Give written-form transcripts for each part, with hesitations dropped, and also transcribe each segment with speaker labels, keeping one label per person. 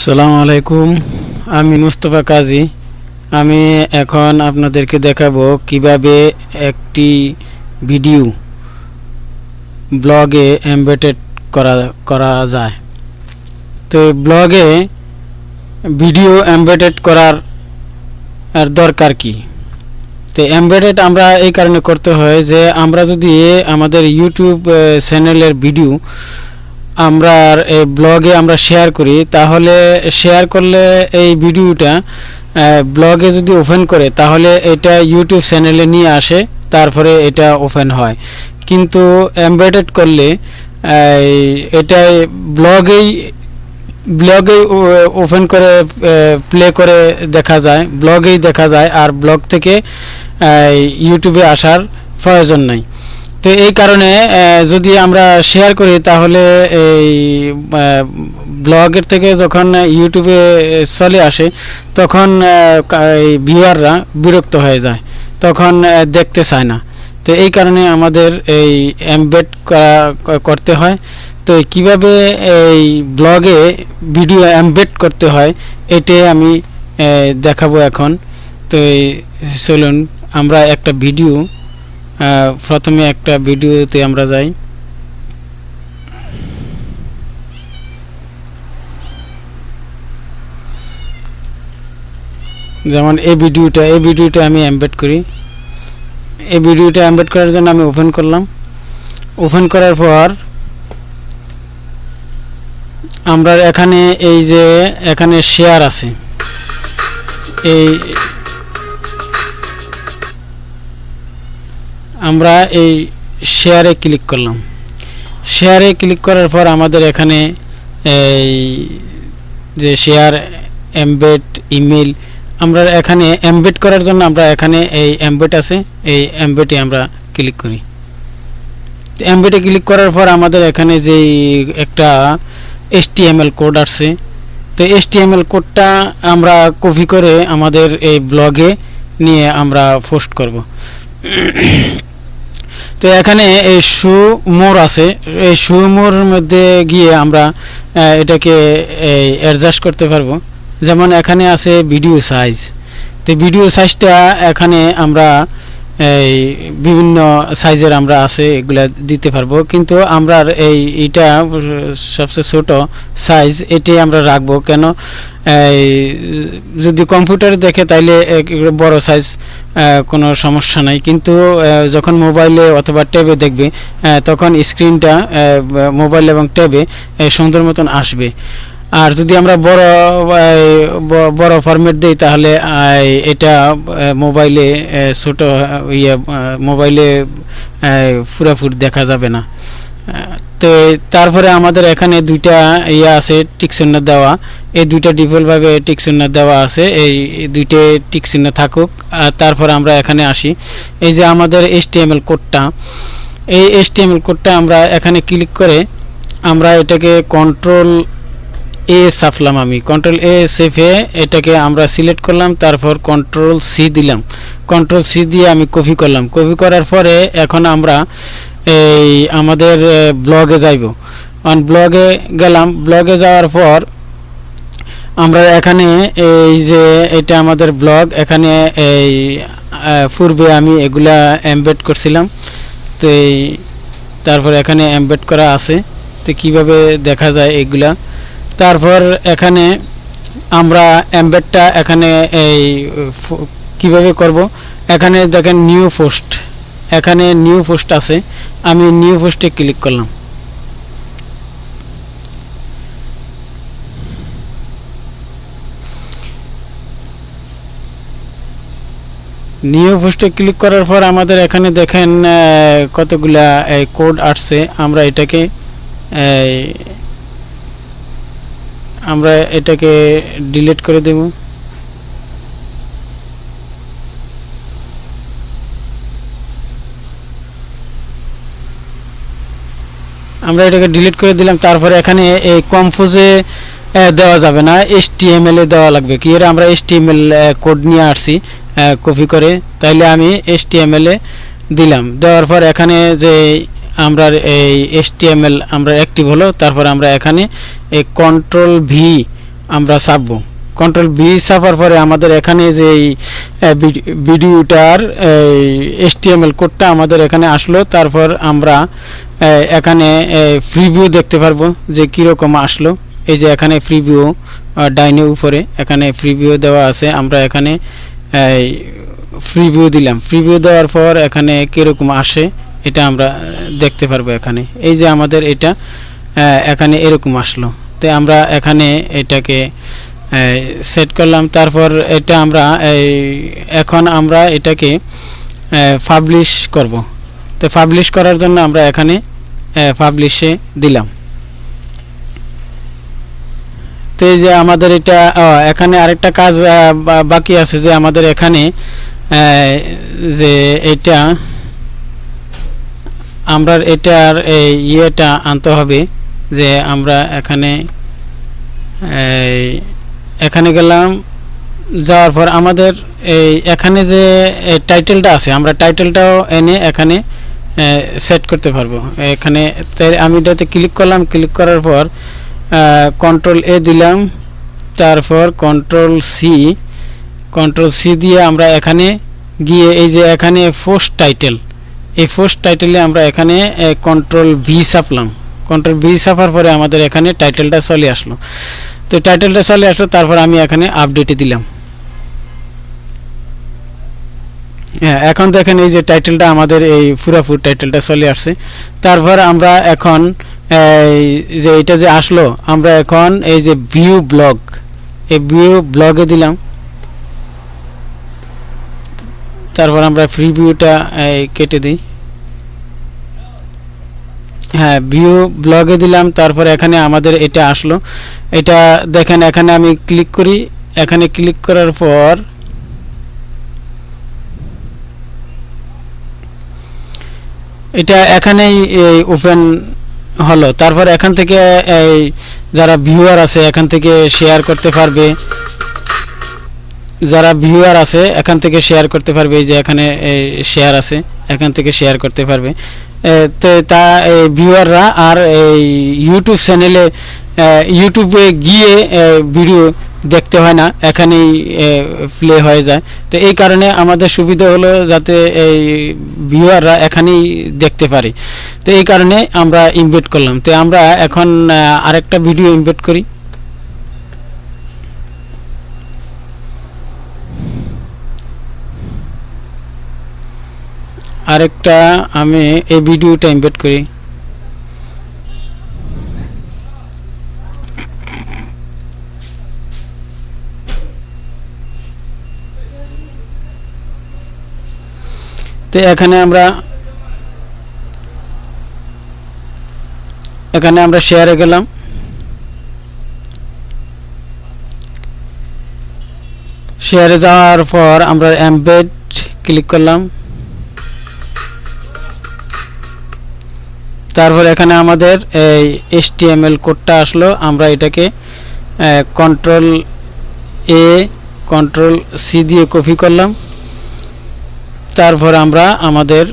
Speaker 1: আসসালামু আলাইকুম, আমি মুস্তফা কাজী। আমি এখন আপনাদেরকে দেখাবো কিভাবে একটি ভিডিও ব্লগে এমবেডেড করা যায়। তো ব্লগে ভিডিও এমবেডেড করার দরকার কি? তো এমবেডেড আমরা এই কারণে করতে হয় যে আমরা যদি আমাদের ইউটিউব চ্যানেলের ভিডিও আমরা এই ব্লগে আমরা শেয়ার করি, তাহলে শেয়ার করলে এই ভিডিওটা ব্লগে যদি ওপেন করে তাহলে এটা ইউটিউব চ্যানেলে নিয়ে আসে, তারপরে এটা ওপেন হয়। কিন্তু এমবেডেড করলে এটা ব্লগেই ওপেন করে প্লে করে দেখা যায়, ব্লগেই দেখা যায়, আর ব্লগ থেকে ইউটিউবে আসার প্রয়োজন নাই। তো এই কারণে যদি আমরা শেয়ার করি তাহলে এই ব্লগের থেকে যখন ইউটিউবে চলে আসে তখন ভিউয়াররা বিরক্ত হয়ে যায়, তখন দেখতে চায় না। তো এই কারণে আমাদের এই এমবেড করতে হয়। তো কিভাবে এই ব্লগে ভিডিও এমবেড করতে হয় এটাই আমি দেখাবো এখন। তো চলুন আমরা একটা ভিডিও প্রথমে একটা ভিডিওতে আমরা যাই। যেমন এই ভিডিওটা আমি এমবেড করি। এই ভিডিওটা এমবেড করার জন্য আমি ওপেন করলাম। ওপেন করার পর আমরা এখানে এই যে এখানে শেয়ার আছে, এই আমরা এই শেয়ারে ক্লিক করলাম। শেয়ারে ক্লিক করার পর আমাদের এখানে এই যে শেয়ার, এমবেড, ইমেল, আমরা এখানে এমবেড করার জন্য আমরা এখানে এই এমবেড আছে, এই এমবেডে আমরা ক্লিক করি। এমবেডে ক্লিক করার পর আমাদের এখানে যে একটা HTML কোড আছে, তো HTML কোডটা আমরা কপি করে আমাদের এই ব্লগে নিয়ে আমরা পোস্ট করব। তো এখানে এই শো মোর আছে, এই শো মোর মধ্যে গিয়ে আমরা এটাকে অ্যাডজাস্ট করতে পারবো। যেমন এখানে আছে ভিডিও সাইজ, তো ভিডিও সাইজটা এখানে আমরা এই বিভিন্ন সাইজের আমরা আছে এগুলা দিতে পারবো, কিন্তু আমরা এইটা সবচেয়ে ছোট সাইজ এটাই আমরা রাখবো। কেন যদি কম্পিউটারে দেখে তাইলে বড় সাইজ কোনো সমস্যা নাই, কিন্তু যখন মোবাইলে অথবা ট্যাবে দেখবে তখন স্ক্রিনটা মোবাইল এবং ট্যাবে সুন্দর মতন আসবে। আর যদি আমরা বড় ফরম্যাট দিই তাহলে এটা মোবাইলে ছোট মোবাইলে পুরোপুরি দেখা যাবে না। তো তারপরে আমাদের এখানে দুইটা আছে টিক চিহ্ন দেওয়া, এই দুইটা ডিফল্টভাবে টিক চিহ্ন দেওয়া আছে, এই দুইটা টিক চিহ্ন থাকুক। আর তারপর আমরা এখানে আসি, এই যে আমাদের HTML কোডটা, এই HTML কোডটা আমরা এখানে ক্লিক করে আমরা এটাকে কন্ট্রোল চাপলাম। আমি কন্ট্রোল চেপে এটাকে আমরা সিলেক্ট করলাম, তারপর কন্ট্রোল C দিলাম। কন্ট্রোল C দিয়ে আমি কপি করলাম। কপি করার পরে এখন আমরা এই আমাদের ব্লগে যাইব। ব্লগে গেলাম। ব্লগে যাওয়ার পর আমরা এখানে এই যে এটা আমাদের ব্লগ, এখানে এই পূর্বে আমি এগুলা এমবেড করছিলাম। তো তারপর এখানে এমবেড করা আছে, তো কিভাবে দেখা যায় এগুলা। তারপর এখানে আমরা এমবেডটা এখানে এই কিভাবে করব, এখানে দেখেন নিউ পোস্ট, এখানে নিউ পোস্ট আছে, আমি নিউ পোস্টে ক্লিক করলাম। নিউ পোস্টে ক্লিক করার পর আমাদের এখানে দেখেন কতগুলা কোড আসছে। আমরা এটাকে ডিলিট করে দেব। আমরা এটাকে ডিলিট করে দিলাম। তারপরে এখানে এই কম্পোজে দেওয়া যাবে না, HTML এ দেওয়া লাগবে। কি এর আমরা HTML কোড নিয়ে আসছি কপি করে, তাইলে আমি HTML এ দিলাম। দেওয়ার পর এখানে যে আমরা এই HTML আমরা অ্যাক্টিভ হলো, তারপর আমরা এখানে এই কন্ট্রোল ভি আমরা চাপবো। কন্ট্রোল ভি চাপার পরে আমাদের এখানে যে ভিডিওটার HTML কোডটা আমাদের এখানে আসলো। তারপর আমরা এখানে প্রিভিউ দেখতে পারবো যে কীরকম আসলো। এই যে এখানে প্রিভিউ ডাইনে উপরে এখানে প্রিভিউ দেওয়া আছে, আমরা এখানে প্রিভিউ দিলাম। প্রিভিউ দেওয়ার পর এখানে কীরকম আসে এটা আমরা দেখতে পারবো। এখানে এই যে আমাদের এটা এখানে এরকম আসলো। তো আমরা এখানে এটাকে সেট করলাম। তারপর এটা আমরা এখন আমরা এটাকে পাবলিশ করব। তো পাবলিশ করার জন্য আমরা এখানে পাবলিশে দিলাম। তো এই যে আমাদের এটা এখানে আরেকটা কাজ বাকি আছে, যে আমাদের এখানে যে এটা আমরা এটার ইয়েটা আনতে হবে, যে আমরা এখানে গেলাম। যাওয়ার পর আমাদের এখানে যে টাইটেলটা আছে, আমরা টাইটেলটাও এনে এখানে সেট করতে পারবো। এখানে তাই আমি এটাতে ক্লিক করলাম। ক্লিক করার পর কন্ট্রোল এ দিলাম, তারপর কন্ট্রোল সি দিয়ে আমরা এখানে গিয়ে এই যে এখানে পোস্ট টাইটেল, এই পোস্ট টাইটেলে আমরা এখানে কন্ট্রোল ভি চাপলাম। কন্ট্রোল ভি চাপার পরে আমাদের এখানে টাইটেলটা চলে আসলো। তো টাইটেলটা চলে আসলো, তারপর আমি এখানে আপডেটে দিলাম। হ্যাঁ, এখন দেখেন এই যে টাইটেলটা আমাদের এই পুরোপুরি টাইটেলটা চলে আসছে। তারপর আমরা এখন যে এটা যে আসলো, আমরা এখন এই যে ভিউ ব্লগ, এই ভিউ ব্লগে দিলাম। তারপর আমরা প্রিভিউটা কেটে দিই। হ্যাঁ, ভিউ ব্লগে দিলাম। তারপর এখানে আমাদের এটা আসলো। এটা দেখেন এখানে আমি ক্লিক করি। এখানে ক্লিক করার পর এটা এখানেই ওপেন হলো। তারপর এখান থেকে যারা ভিউয়ার আছে এখান থেকে শেয়ার করতে পারবে। যারা ভিউয়ার আছে এখান থেকে শেয়ার করতে পারবে। এই যে এখানে শেয়ার আছে, এখান থেকে শেয়ার করতে পারবে। তো তা ভিউয়াররা আর এই ইউটিউব চ্যানেলে ইউটিউবে গিয়ে ভিডিও দেখতে হয় না, এখানেই প্লে হয়ে যায়। তো এই কারণে আমাদের সুবিধা হলো যাতে এই ভিউয়াররা এখানেই দেখতে পারে। তো এই কারণে আমরা ইমবেড করলাম। তো আমরা এখন আরেকটা ভিডিও ইমবেড করি। আরেকটা আমি এই ভিডিওটা ইমবেড করি। তো এখানে আমরা শেয়ারে গেলাম। শেয়ারে যাওয়ার পর আমরা এমবেড ক্লিক করলাম। তারপর এখানে আমাদের এই HTML কোডটা আসলো। আমরা এটাকে কন্ট্রোল এ কন্ট্রোল সি দিয়ে কপি করলাম। তারপর আমরা আমাদের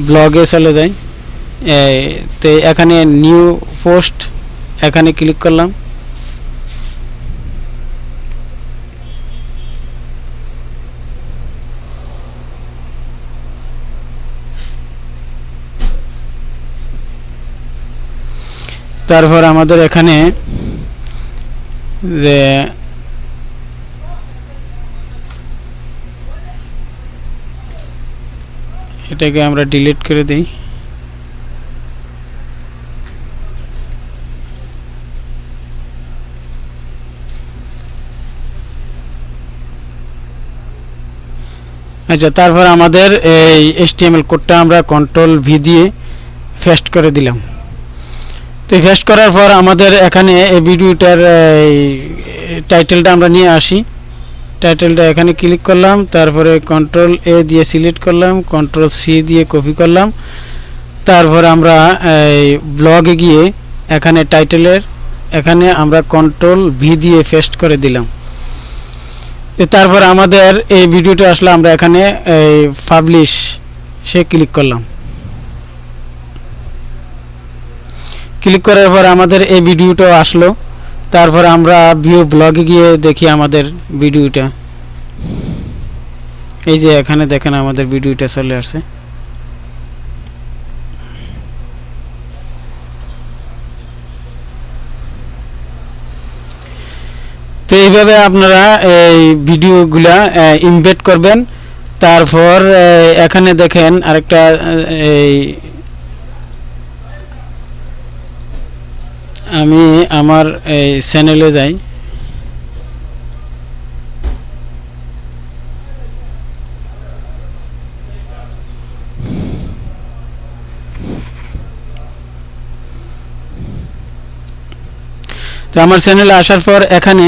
Speaker 1: ব্লগে চলে যাই। তো এখানে নিউ পোস্ট এখানে ক্লিক করলাম। তারপর আমাদের এখানে যে এটাকে আমরা ডিলিট করে দিই। আচ্ছা, তারপর আমাদের এই HTML কোডটা আমরা কন্ট্রোল ভি দিয়ে পেস্ট করে দিলাম। তো পেস্ট করার পর আমাদের এখানে এই ভিডিওটার টাইটেলটা আমরা নিয়ে আসি। টাইটেলটা এখানে ক্লিক করলাম। তারপরে কন্ট্রোল এ দিয়ে সিলেক্ট করলাম, কন্ট্রোল সি দিয়ে কপি করলাম। তারপর আমরা এই ব্লগে গিয়ে এখানে টাইটেলের এখানে আমরা কন্ট্রোল ভি দিয়ে পেস্ট করে দিলাম। তারপর আমাদের এই ভিডিওটা আসলে আমরা এখানে এই পাবলিশ সে ক্লিক করলাম। ক্লিক করার পর আমাদের এই ভিডিওটা আসলো। তারপর আমরা ভিউ ব্লগে গিয়ে দেখি আমাদের ভিডিওটা, এই যে এখানে দেখেন আমাদের ভিডিওটা চলে আসছে। তো এইভাবে আপনারা এই ভিডিওগুলা ইমবেড করবেন। তারপর এখানে দেখেন আরেকটা এই আমি আমার এই চ্যানেলে যাই। তো আমার চ্যানেলে আসার পর এখানে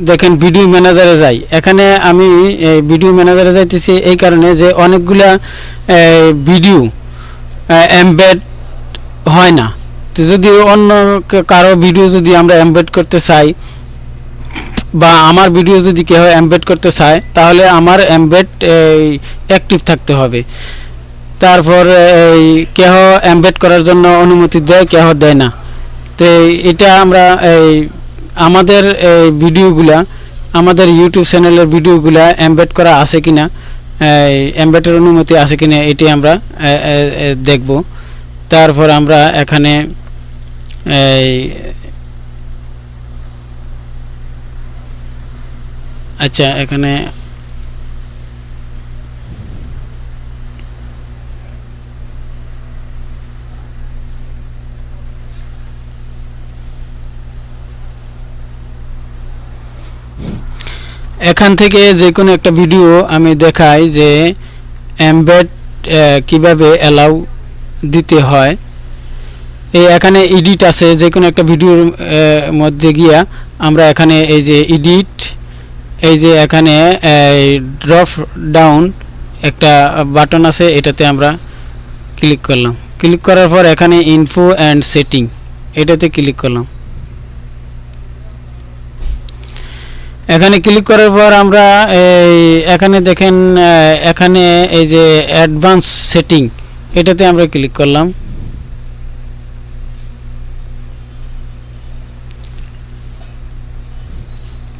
Speaker 1: দেখেন ভিডিও ম্যানেজারে যাই। এখানে আমি ভিডিও ম্যানেজারে যাইতেছি এই কারণে যে অনেকগুলা ভিডিও এমবেড হয় না। তো যদি অন্য কারো ভিডিও যদি আমরা এমবেড করতে চাই বা আমার ভিডিও যদি কেউ এমবেড করতে চায় তাহলে আমার এমবেড অ্যাক্টিভ থাকতে হবে। তারপর এই কেহ এমবেড করার জন্য অনুমতি দেয়, কেহ দেয় না। তো এটা আমরা এই আমাদের এই ভিডিওগুলা আমাদের ইউটিউব চ্যানেলের ভিডিওগুলা এমবেড করা আছে কিনা, এমবেডের অনুমতি আছে কিনা এটি আমরা দেখব। তারপর আমরা এখানে এই আচ্ছা এখানে এখান থেকে যে কোনো একটা ভিডিও আমি দেখাই যে এমবেড কিভাবে অ্যালাউ দিতে হয়। এই এখানে এডিট আছে, যে কোনো একটা ভিডিওর মধ্যে গিয়া আমরা এখানে এই যে এডিট, এই যে এখানে ড্রপ ডাউন একটা বাটন আছে, এটাতে আমরা ক্লিক করলাম। ক্লিক করার পর এখানে ইনফো অ্যান্ড সেটিং এটাতে ক্লিক করলাম। এখানে ক্লিক করার পর আমরা এই এখানে দেখেন এখানে এই যে অ্যাডভান্স সেটিং এটাতে আমরা ক্লিক করলাম।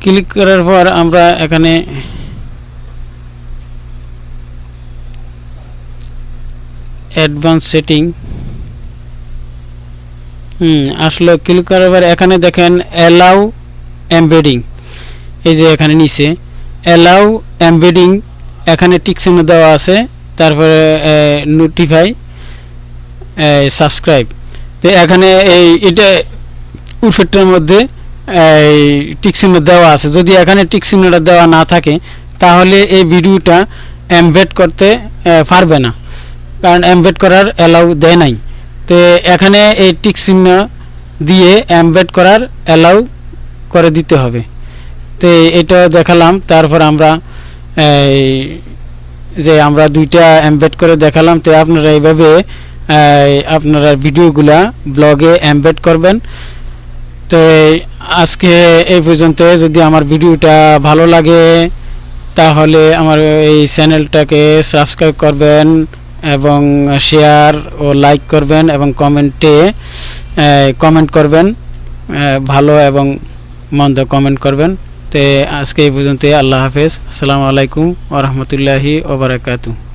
Speaker 1: ক্লিক করার পর আমরা এখানে অ্যাডভান্স সেটিং আসলে ক্লিক করার পর এখানে দেখেন অ্যালাউ এমবেডিং, এই যে এখানে নিচে অ্যালাউ এমবেডিং এখানে টিক চিহ্ন দেওয়া আছে। তারপরে নোটিফাই সাবস্ক্রাইব। তো এখানে এই এটা উপরটার মধ্যে এই টিক চিহ্ন দেওয়া আছে। যদি এখানে টিক চিহ্নটা দেওয়া না থাকে তাহলে এই ভিডিওটা এমবেড করতে পারবে না, কারণ এমবেড করার অ্যালাউ দেয় নাই। তো এখানে এই টিক চিহ্ন দিয়ে এমবেড করার অ্যালাউ করে দিতে হবে। তো এটা দেখালাম। তারপর আমরা যে আমরা দুইটা এমবেড করে দেখালাম। তো আপনারা এইভাবে আপনারা ভিডিওগুলা ব্লগে এমবেড করবেন। তো আজকে এই পর্যন্ত। যদি আমার ভিডিওটা ভালো লাগে তাহলে আমার এই চ্যানেলটাকে সাবস্ক্রাইব করবেন এবং শেয়ার ও লাইক করবেন এবং কমেন্ট করবেন, ভালো এবং মন্দ কমেন্ট করবেন। তো আজকে এই পর্যন্ত। আল্লাহ হাফেজ। আসসালামু আলাইকুম ওয়া রাহমাতুল্লাহি ওয়া বারাকাতুহু।